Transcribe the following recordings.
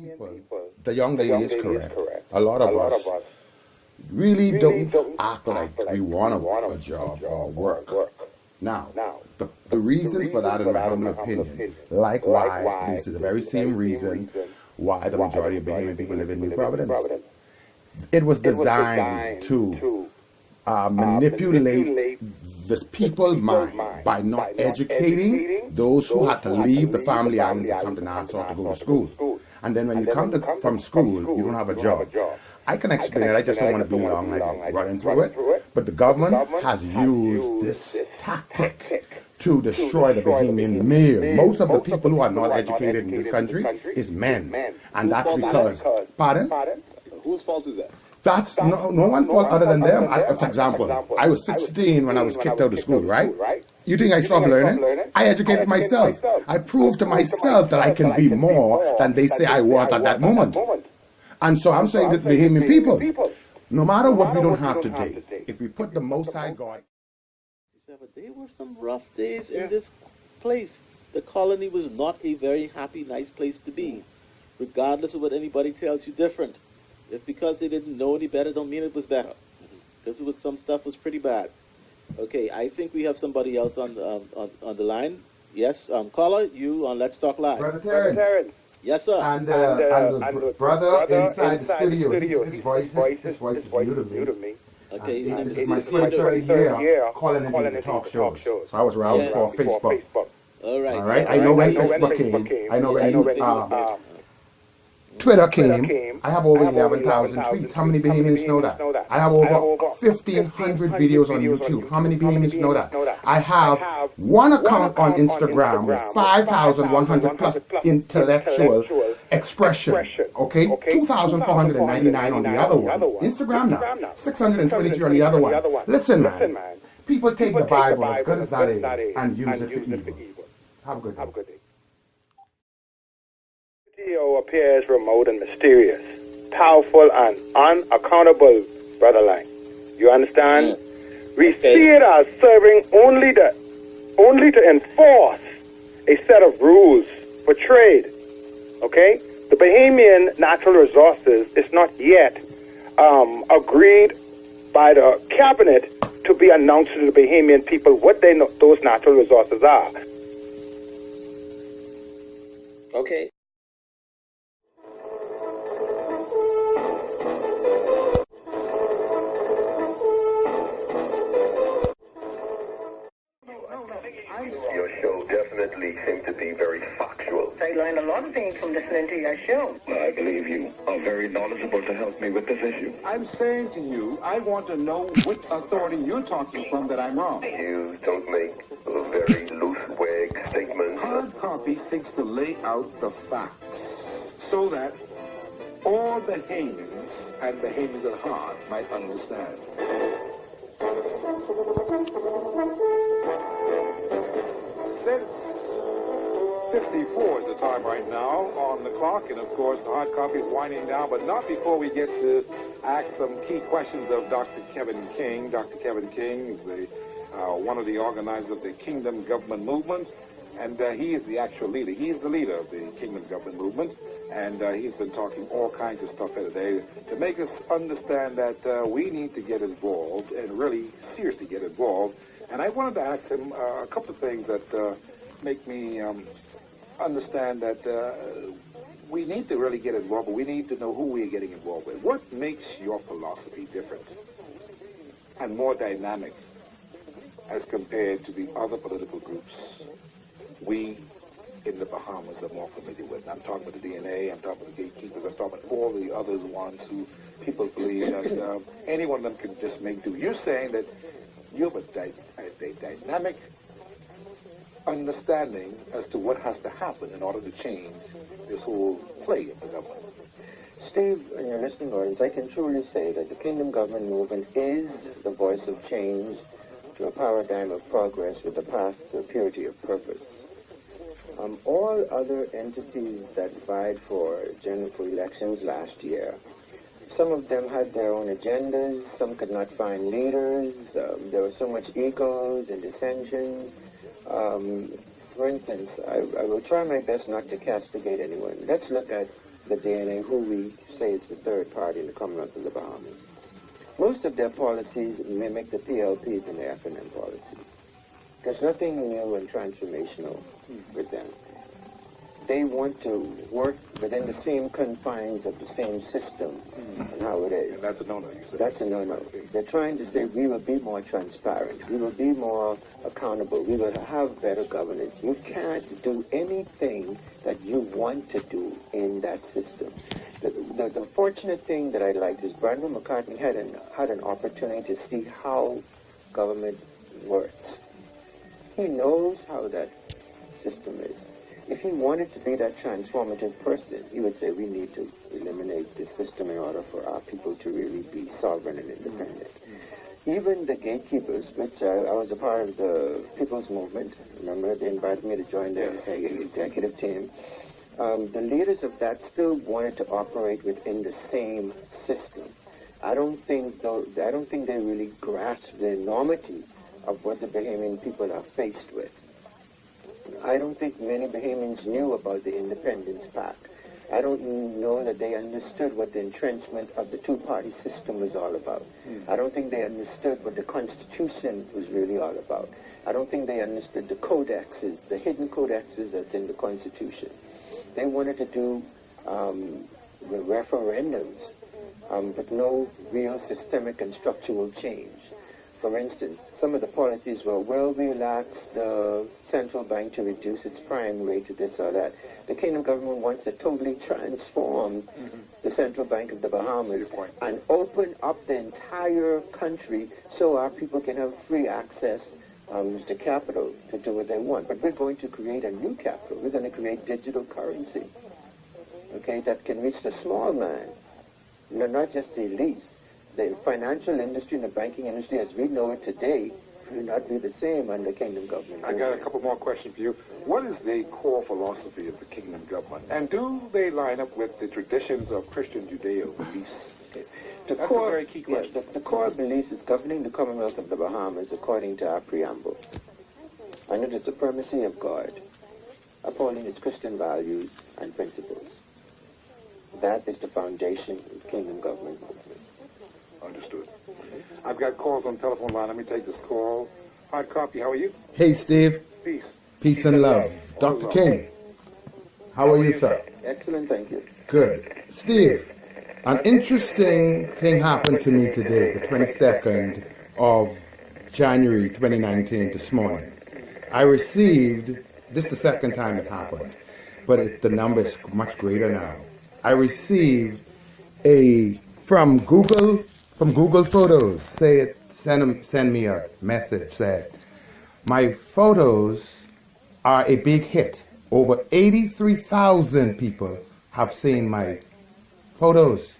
people, the young lady is correct. A lot of us really don't act like we want a job or work. Now, the reason for that, in my humble opinion, like why this is the very same reason why the majority of Bahamian people live in New Providence. It was designed to manipulate this people's mind by not educating those who had to leave the family islands and come to Nassau to go to school. And then when you come from school, you don't have a job. I can explain it, I just don't want to be long, like running through it. But the government has used this tactic to destroy the Bahamian male. Most of the people who are not educated in this country is men. And that's because, pardon? Whose fault is that? That's no one's fault other than them. For example, I was 16 when I was kicked out of school, right? You think I stopped learning? I educated myself. I proved to myself that I can be more than they say I was at that moment. And so I'm saying that the Bahamian people, no matter what we don't have today, if we put the Most High God. There were some rough days in this place. The colony was not a very happy, nice place to be, regardless of what anybody tells you different. If because they didn't know any better, don't mean it was better. Because some stuff was pretty bad. Okay, I think we have somebody else on the line. Yes, caller, you on Let's Talk Live. Brother Terrence. Yes, sir. And the brother inside the studio, his voice is new to me. Okay, this is my 23rd year calling into the talk shows. So I was around before Facebook. All right. All right. I know when Facebook came. I know when Twitter came. I have over 11,000 tweets. How many Bahamians know that? I have over 1,500 videos on YouTube. How many Bahamians know that? I have one account on Instagram with 5,100 plus intellectual expression. Okay? 2,499 on the other one. Instagram now. 623 on the other one. Listen, man. People take the Bible, as good as that is, and use it for evil. Have a good day. Video appears remote and mysterious, powerful and unaccountable, Brother Lang. You understand? We see it as serving only to enforce a set of rules for trade. Okay? The Bahamian natural resources is not yet agreed by the cabinet to be announced to the Bahamian people what those natural resources are. Okay. Your show definitely seemed to be very factual. I learned a lot of things from listening to your show. I believe you are very knowledgeable to help me with this issue. I'm saying to you, I want to know which authority you're talking from that I'm wrong. You don't make very loose wag statements. Hard copy seeks to lay out the facts so that all Bahamians and Bahamians at heart might understand. Since 54 is the time right now on the clock, and of course the hard copy is winding down, but not before we get to ask some key questions of Dr. Kevin King. Dr. Kevin King is one of the organizers of the Kingdom Government Movement, and he is the actual leader. He's the leader of the Kingdom Government Movement, and he's been talking all kinds of stuff here today to make us understand that we need to get involved and really seriously get involved. And I wanted to ask him a couple of things that make me understand that we need to really get involved, but we need to know who we're getting involved with. What makes your philosophy different and more dynamic as compared to the other political groups we in the Bahamas are more familiar with? I'm talking about the DNA, I'm talking about the gatekeepers, I'm talking about all the other ones who people believe that any one of them can just make do. You're saying that you have a dynamic understanding as to what has to happen in order to change this whole play of the government. Steve, and your listening audience, I can truly say that the Kingdom Government Movement is the voice of change to a paradigm of progress with a path to purity of purpose. All other entities that vied for elections last year, some of them had their own agendas, some could not find leaders, there was so much egos and dissensions. For instance, I will try my best not to castigate anyone. Let's look at the DNA, who we say is the third party in the Commonwealth of the Bahamas. Most of their policies mimic the PLPs and the FNM policies. There's nothing new and transformational with them. They want to work within the same confines of the same system and how it is. And that's a no-no, you said. That's a no-no. They're trying to say we will be more transparent, we will be more accountable, we will have better governance. You can't do anything that you want to do in that system. The fortunate thing that I liked is Brandon McCartney had an opportunity to see how government works. He knows how that system is. If he wanted to be that transformative person, he would say we need to eliminate this system in order for our people to really be sovereign and independent. Even the gatekeepers, which I was a part of the People's Movement, remember they invited me to join their executive team. The leaders of that still wanted to operate within the same system. I don't think they really grasp the enormity of what the Bahamian people are faced with. I don't think many Bahamians knew about the Independence Pact. I don't know that they understood what the entrenchment of the two-party system was all about. I don't think they understood what the Constitution was really all about. I don't think they understood the codexes, the hidden codexes that's in the Constitution. They wanted to do the referendums, but no real systemic and structural change. For instance, some of the policies were, well, we relaxed the central bank to reduce its prime rate to this or that. The Kingdom government wants to totally transform the Central Bank of the Bahamas and open up the entire country so our people can have free access to capital to do what they want. But we're going to create a new capital. We're going to create digital currency, okay, that can reach the small man, not just the elites. The financial industry and the banking industry as we know it today will not be the same under Kingdom government. I got a couple more questions for you. What is the core philosophy of the Kingdom government? And do they line up with the traditions of Christian Judeo beliefs? That's a very key question. Yeah, the core belief is governing the Commonwealth of the Bahamas according to our preamble. Under the supremacy of God, upholding its Christian values and principles. That is the foundation of the Kingdom government movement. Understood. I've got calls on the telephone line. Let me take this call. Hard copy, how are you? Hey, Steve. Peace. Peace and love. Dr. King, how are you, sir? Excellent, thank you. Good. Steve, an interesting thing happened to me today, the 22nd of January 2019, this morning. I received, this is the second time it happened, but the number is much greater now. I received from Google Photos, send me a message, said, my photos are a big hit. Over 83,000 people have seen my photos.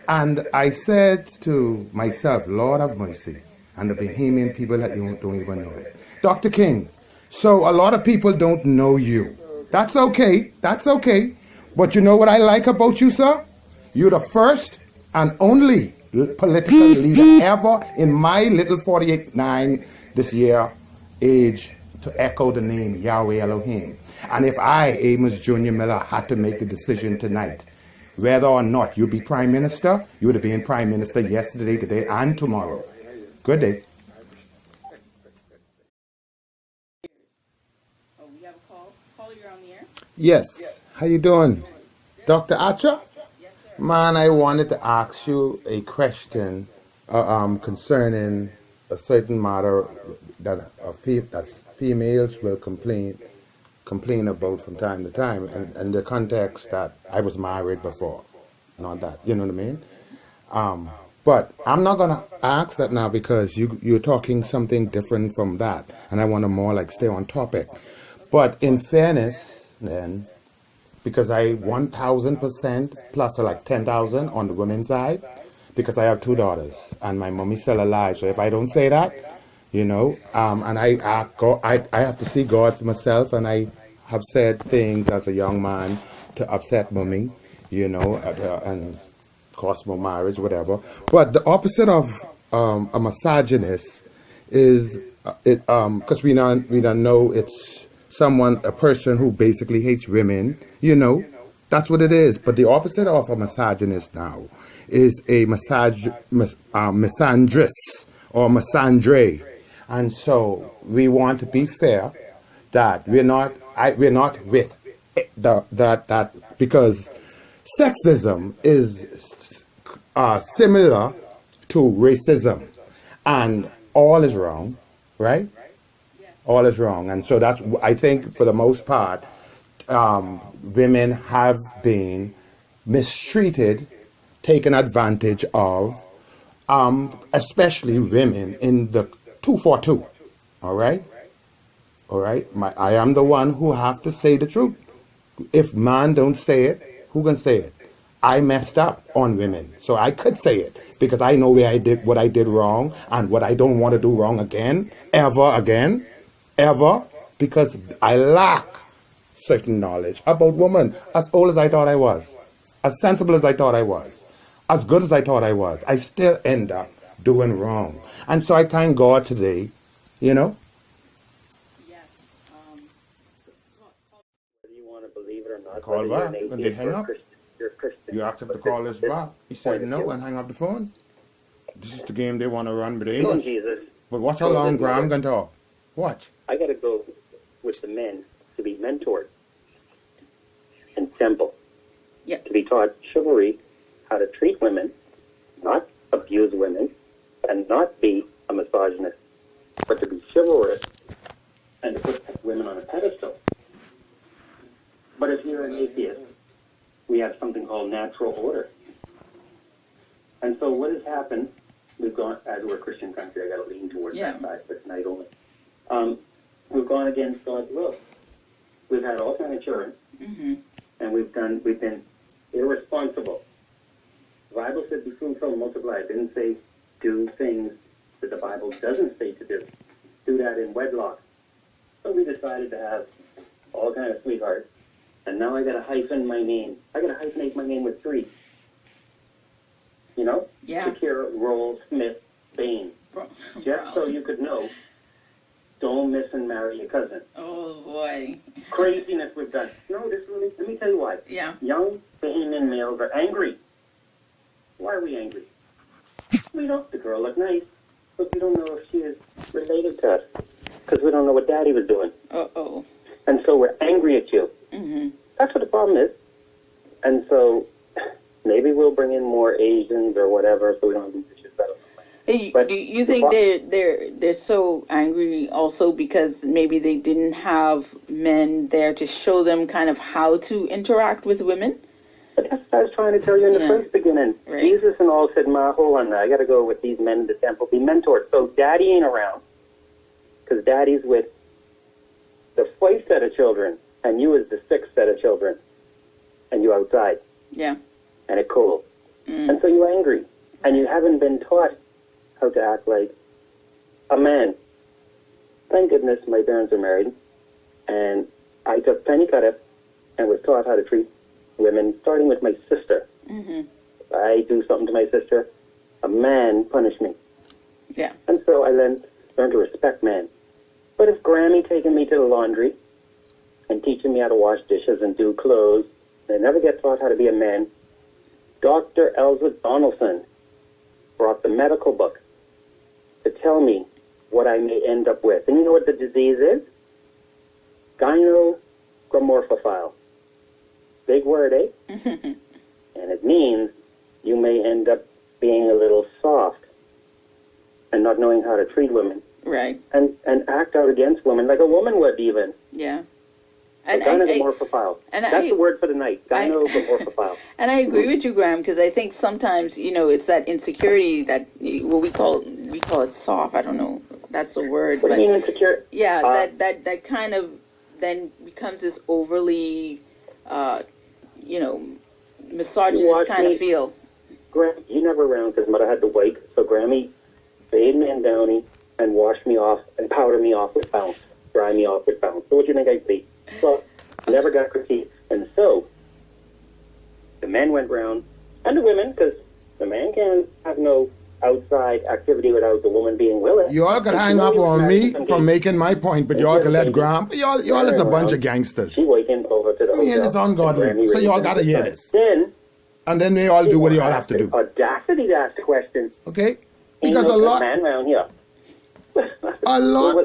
And I said to myself, Lord have mercy, and the Bahamian people that you don't even know it. Dr. King, so a lot of people don't know you. That's okay, that's okay. But you know what I like about you, sir? You're the first and only political leader ever in my little 48-9 this year age to echo the name Yahweh Elohim. And if I, Amos Jr. Miller, had to make a decision tonight, whether or not you be Prime Minister, you would have been Prime Minister yesterday, today, and tomorrow. Good day. Oh, we have a call. Caller, you're on the air. Yes. How you doing? Dr. Archer? Man, I wanted to ask you a question concerning a certain matter that females will complain about from time to time, and the context that I was married before, not that, you know what I mean? But I'm not gonna ask that now because you're talking something different from that, and I want to more like stay on topic. But in fairness, then, because I 1,000% plus like 10,000 on the women's side, because I have 2 daughters and my mommy's still alive. So if I don't say that, you know, and I have to see God for myself, and I have said things as a young man to upset mommy, you know, and cost more marriage, whatever. But the opposite of a misogynist is because we don't know it's a person who basically hates women, you know, That's what it is. But the opposite of a misogynist now is a misandrist or misandre. And so we want to be fair that we're not with that because sexism is similar to racism, and all is wrong, right? All is wrong. And so that's, I think, for the most part, women have been mistreated, taken advantage of, especially women in the 242. All right? All right? I am the one who have to say the truth. If man don't say it, who can say it? I messed up on women, so I could say it because I know where I did what I did wrong and what I don't want to do wrong again, ever, because I lack certain knowledge about women. As old as I thought I was, as sensible as I thought I was, as good as I thought I was, I still end up doing wrong. And so I thank God today, you know. Yes. Whether you want to believe it or not, Call whether back you're an when they atheist hang or a up. Christian, you're a Christian. You asked him to But call this us back. He said no and hang up the phone. This is the game they want to run with Knowing Amos. Jesus. But watch how long Graham can talk. Watch. I got to go with the men to be mentored in temple. Yep. To be taught chivalry, how to treat women, not abuse women, and not be a misogynist, but to be chivalrous and to put women on a pedestal. But if you're an atheist, we have something called natural order. And so what has happened, we've gone, as we're a Christian country, I got to lean towards that side, but tonight only. We've gone against God's will. We've had all kinds of children, and we've been irresponsible. The Bible said be fruitful and multiply. It didn't say do things that the Bible doesn't say to do. Do that in wedlock. So we decided to have all kinds of sweethearts, and now I got to hyphen my name. I got to hyphenate my name with 3. You know? Yeah. Shakira, Roll, Smith, Bain. Just so you could know, don't miss and marry your cousin. Oh, boy. Craziness we've done. No, let me tell you why. Yeah. Young Bahamian males are angry. Why are we angry? We don't. The girl looked nice, but we don't know if she is related to us because we don't know what daddy was doing. Uh-oh. And so we're angry at you. That's what the problem is. And so maybe we'll bring in more Asians or whatever so we don't have these issues. Hey, do you think they're so angry also because maybe they didn't have men there to show them kind of how to interact with women? But that's what I was trying to tell you in the first beginning. Right. Jesus and all said, Ma, hold on now. I got to go with these men in the temple, be mentored. So daddy ain't around because daddy's with the 5th set of children and you is the 6th set of children and you outside. Yeah. And it's cold. And so you're angry and you haven't been taught how to act like a man. Thank goodness my parents are married, and I took penny cut it and was taught how to treat women, starting with my sister. If I do something to my sister, a man punish me. Yeah. And so I learned to respect men. But if Grammy taking me to the laundry and teaching me how to wash dishes and do clothes, and I never get taught how to be a man, Dr. Ellsworth Donaldson brought the medical book to tell me what I may end up with. And you know what the disease is? Gynogramophile. Big word, eh? And it means you may end up being a little soft and not knowing how to treat women. Right. And act out against women like a woman would even. Yeah. And gynogramophile. That's the word for the night. Gynogramophile. And I agree with you, Graham, because I think sometimes, it's that insecurity that what we call it soft. I don't know if that's the word. What do you mean insecure? Yeah, that kind of then becomes this overly, misogynist kind of feel. Graham, you never around because mother had to wake, so Grammy bathed me in Downy and washed me off and powder me off with bounce, dry me off with bounce. So what do you think I'd be? So never got critiqued. And so the men went round, and the women, because the man can't have no outside activity without the woman being willing. You all could hang up on me for making my point, but you all could let Graham. Y'all is a bunch of gangsters. She waking over to the hotel. It's ungodly. So you all got to hear this. And then they all do what they all have to do. Audacity to ask the question. Okay? Because a lot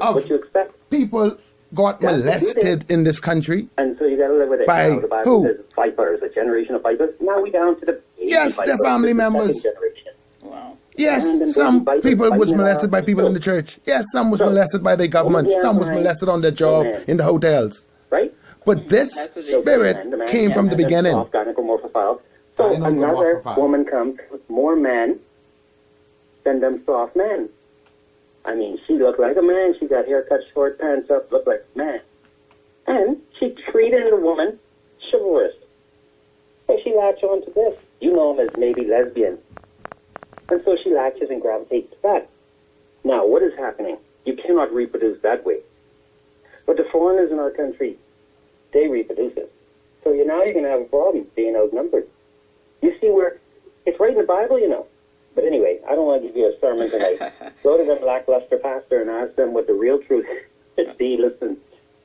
of people got molested in this country. And so you got to live with it. By the Bible who? Says vipers, a generation of vipers. Now we down to the their family members. Wow. Yes, some people was molested by people in the church. Yes, some was molested by the government. Some was molested on their job in the hotels. Right? But this spirit came from the beginning. So another woman comes with more men than them soft men. I mean, she looked like a man. She got hair cut short, pants up, looked like a man. And she treated the woman chivalrous. So she latched on to this. You know him as maybe lesbian. And so she latches and gravitates to that. Now, what is happening? You cannot reproduce that way. But the foreigners in our country, they reproduce it. So now you're going to have a problem being outnumbered. You see where it's right in the Bible, you know. But anyway, I don't want to give you a sermon tonight. Go to the lackluster pastor and ask them what the real truth is. See, listen,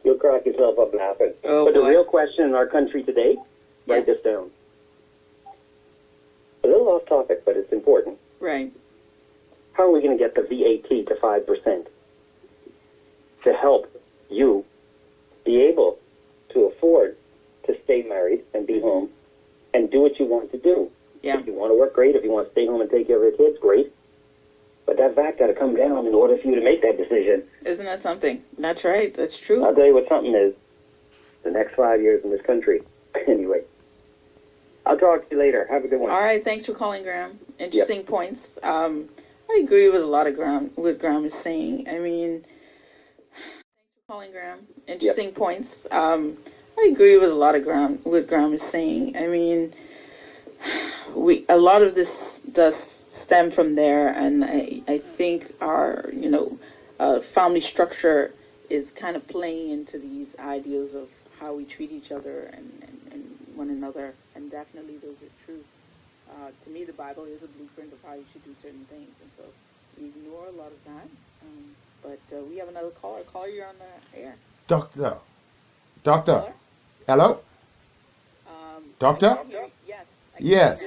you'll crack yourself up laughing. But the real question in our country today, write this down. A little off topic, but it's important. Right. How are we going to get the VAT to 5% to help you be able to afford to stay married and be home and do what you want to do? Yeah. If you want to work, great. If you want to stay home and take care of your kids, great. But that VAT got to come down in order for you to make that decision. Isn't that something? That's right. That's true. I'll tell you what something is. The next 5 years in this country. Anyway. I'll talk to you later. Have a good one. All right. Thanks for calling, Graham. Interesting points. I agree with a lot of what Graham is saying. I mean, thanks for calling, Graham. Interesting points. I agree with a lot of what Graham is saying. I mean, a lot of this does stem from there, and I think our family structure is kind of playing into these ideas of how we treat each other and one another, and definitely those are true. To me, the Bible is a blueprint of how you should do certain things, and so we ignore a lot of that. But we have another caller. Caller, you're on the air. Doctor. Hello? Doctor? Yes.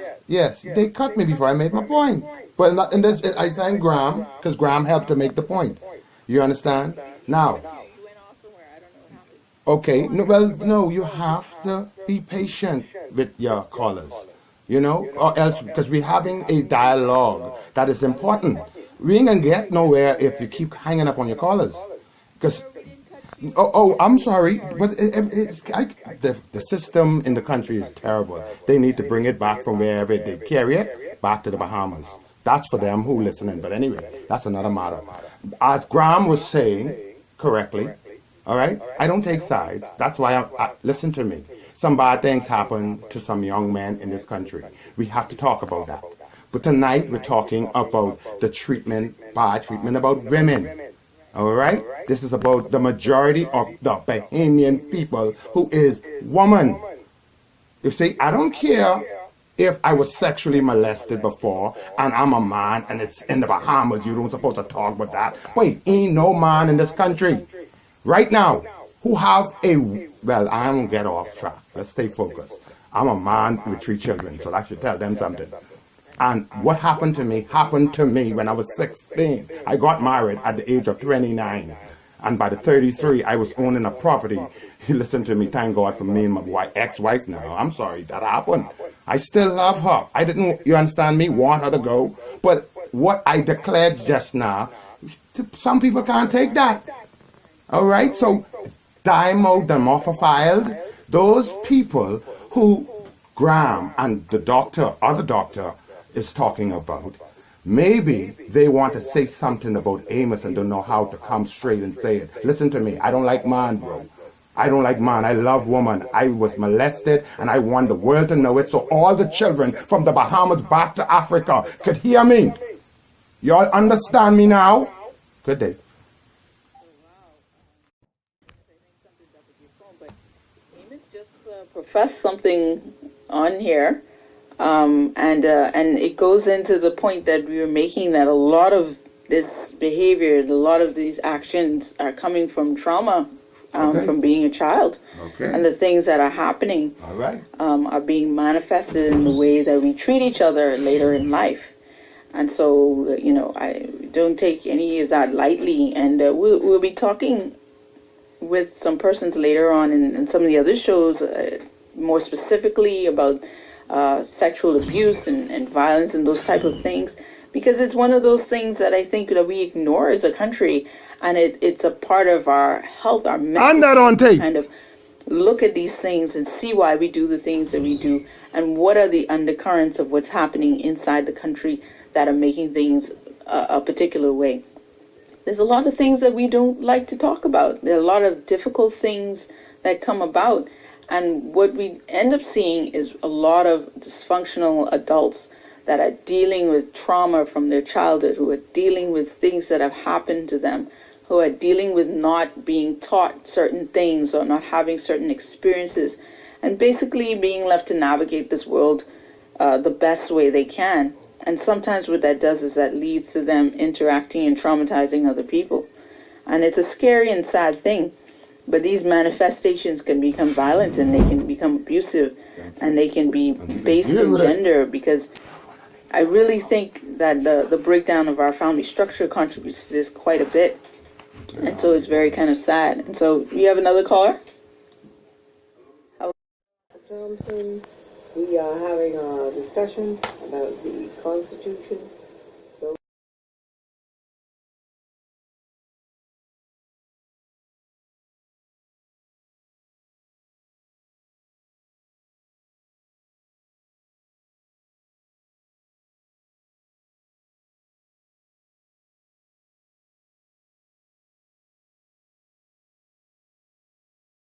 They cut me before I made my point. But I thank Graham, because Graham helped to make the point. You understand? Now. Okay, no, you have to be patient with your callers, or else, because we're having a dialogue that is important. We ain't gonna get nowhere if you keep hanging up on your callers. Because, I'm sorry, but the system in the country is terrible. They need to bring it back from wherever they carry it, back to the Bahamas. That's for them who listening, but anyway, that's another matter. As Graham was saying correctly, all right? I don't take sides. That's why I listen to me. Some bad things happen to some young men in this country. We have to talk about that. But tonight we're talking about the bad treatment about women. All right? This is about the majority of the Bahamian people who is woman. You see, I don't care if I was sexually molested before and I'm a man and it's in the Bahamas. You don't supposed to talk about that. Wait, ain't no man in this country right now who have well, I won't get off track. Let's stay focused. I'm a man with 3 children, so that should tell them something. And what happened to me when I was 16. I got married at the age of 29. And by the 33, I was owning a property. Listen to me, thank God for me and my ex-wife now. I'm sorry that happened. I still love her. I didn't, you understand me, want her to go. But what I declared just now, some people can't take that. All right, so dimorphophiled, those people who Graham and the other doctor is talking about, maybe they want to say something about Amos and don't know how to come straight and say it. Listen to me, I don't like man, bro. I don't like man. I love woman. I was molested and I want the world to know it so all the children from the Bahamas back to Africa could hear me. Y'all understand me now? Good day. Amos just professed something on here And it goes into the point that we were making, that a lot of this behavior, a lot of these actions are coming from trauma, from being a child. And the things that are happening are being manifested in the way that we treat each other later in life. And so, you know, I don't take any of that lightly. And we'll be talking with some persons later on in some of the other shows, more specifically about sexual abuse and violence and those type of things, because it's one of those things that I think that we ignore as a country, and it's a part of our health, our mental kind of look at these things and see why we do the things that we do, and what are the undercurrents of what's happening inside the country that are making things a particular way. There's a lot of things that we don't like to talk about. There are a lot of difficult things that come about. And what we end up seeing is a lot of dysfunctional adults that are dealing with trauma from their childhood, who are dealing with things that have happened to them, who are dealing with not being taught certain things or not having certain experiences, and basically being left to navigate this world the best way they can. And sometimes what that does is that leads to them interacting and traumatizing other people. And it's a scary and sad thing. But these manifestations can become violent, and they can become abusive, and they can be based in gender, because I really think that the breakdown of our family structure contributes to this quite a bit. And so it's very kind of sad. And so we have another caller. Hello. Thompson, we are having a discussion about the Constitution